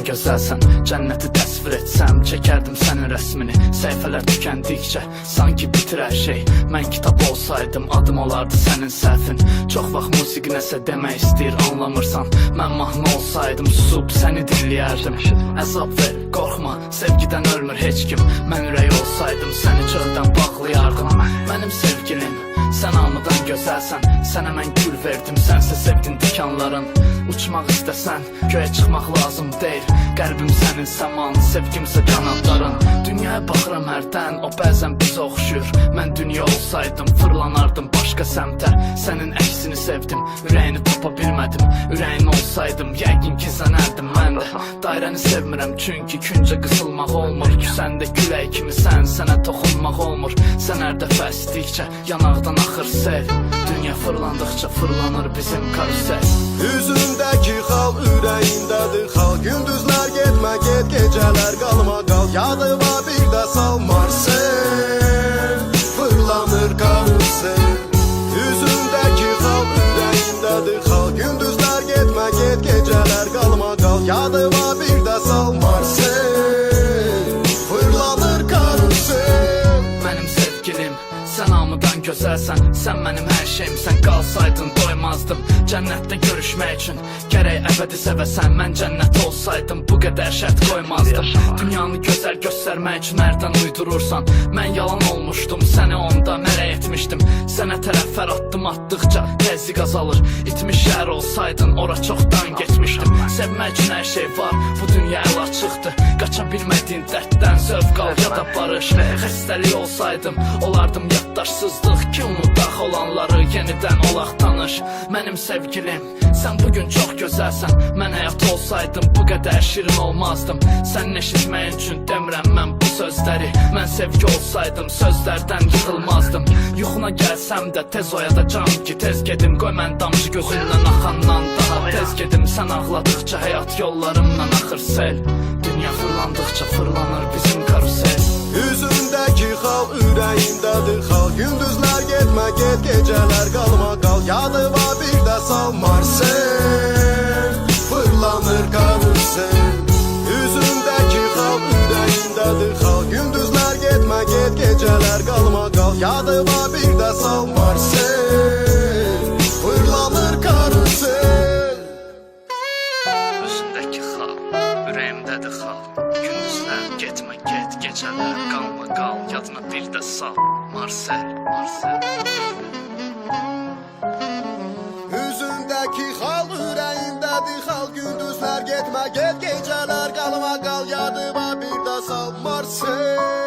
olmadan gözəlsən. Cənnəti təsvir etsəm, çəkərdim sənin rəsmini. Səhifələr tükəndikcə, sanki bitir hər şey. Mən kitab olsaydım, adım olardı sənin səhvin. Çox vaxt musiqi nəsə demək istəyir, anlamırsan. Mən mahnı olsaydım, susub səni dinləyərdim. Əzab ver, qorxma, sevgidən ölmür heç kim. Mən ürək olsaydım, səni çöldən bağlayardım. Mənim sevgilim, sən hamıdan gözəlsən. Sənə mən gül verdim, sənsə sevdin dikanların. Uçmaq istəsən, göyə çıxmaq lazım deyil. Qəlbim sənin səman, sevgimsə qanadların. Dünyaya baxıram hərdən, o bəzən bizə oxşuyur. Mən dünya olsaydım, fırlanardım başqa səmtə. Sənin əksini sevdim, ürəyini tapa bilmədim. Ürəyin olsaydım, yəqin gizlənərdim mən də. Dairəni sevmirəm, çünki küncə qısılmaq olmur. Küsəndə külək kimi sənə toxunmaq olmur. Sən hər dəfə əsdikcə, yanaqdan axır sel. Dünya fırlandıqca fırlanır bizim karusel. Üzündəki xal, ürəyindədir xal. Gündüzlər getmə, get, gecələr qalma qal. Yadıma bir də sal Marsel, fırlanır karusel. Üzündəki xal, ürəyindədir xal. Gündüzlər getmə, get, gecələr qalma qal. Yadıma bir də sal Marsel, fırlanır karusel. Mənim sevgilim, sən hamıdan gözəlsən. Sən mənim hər şeyim, sən qalsaydın doymazdım. Cənnətdə görüşmək üçün gərək əbədi sevəsən. Mən cənnət olsaydım, bu qədər şərt qoymazdım. Dünyanı gözəl göstərmək üçün hərdən uydurursan. Mən yalan olmuşdum, səni onda mələk etmişdim. Sənə tərəf hər addım atdıqca təzyiq azalır. İtmiş şəhər olsaydın, ora çoxdan getmişdim. Sevmək üçün hər şey var, bu dünya əl açıqdır. Qaça bilmədiyin dərddən zövq al ya da barış. Xəstəlik olsaydım, olardım yaddaşsızlıq ki, unudaq olanları yenidən olaq tanış. Mənim sevgilim, sən bugün çox gözəlsən. Mən həyat olsaydım, bu qədər şirin olmazdım. Sən eşitməyin üçün demirəm mən bu sözləri. Mən sevgi olsaydım, sözlərdən yıxılmazdım. Yuxuna gəlsəm də tez oyadacam ki, tez gedim. Qoy mən damcı gözündən axandan daha tez gedim. Sən ağladıqca həyat yollarımdan axır sel. Dünya fırlandıqca fırlanır bizim karusel. Üzündəki xal, ürəyindədir xal. Gündüzlər getmə, get, gecələr qalma qal. Yadıma bir də sal Marsel, fırlanır karusel. Üzündəki xal, ürəyindədir xal. Gündüzlər getmə, get, gecələr qalma qal. Yadıma bir də sal Marsel, fırlanır karusel. Üzündəki xal, ürəyimdədir xal. Gündüzlər getmə, get, gecələr qalma qal. Yadına bir də sal Marsel, Marsel. Üzündəki xal, ürəyindədir xal. Gündüzlər getmə, get, gecələr qalma qal. Yadıma bir də sal Marsel.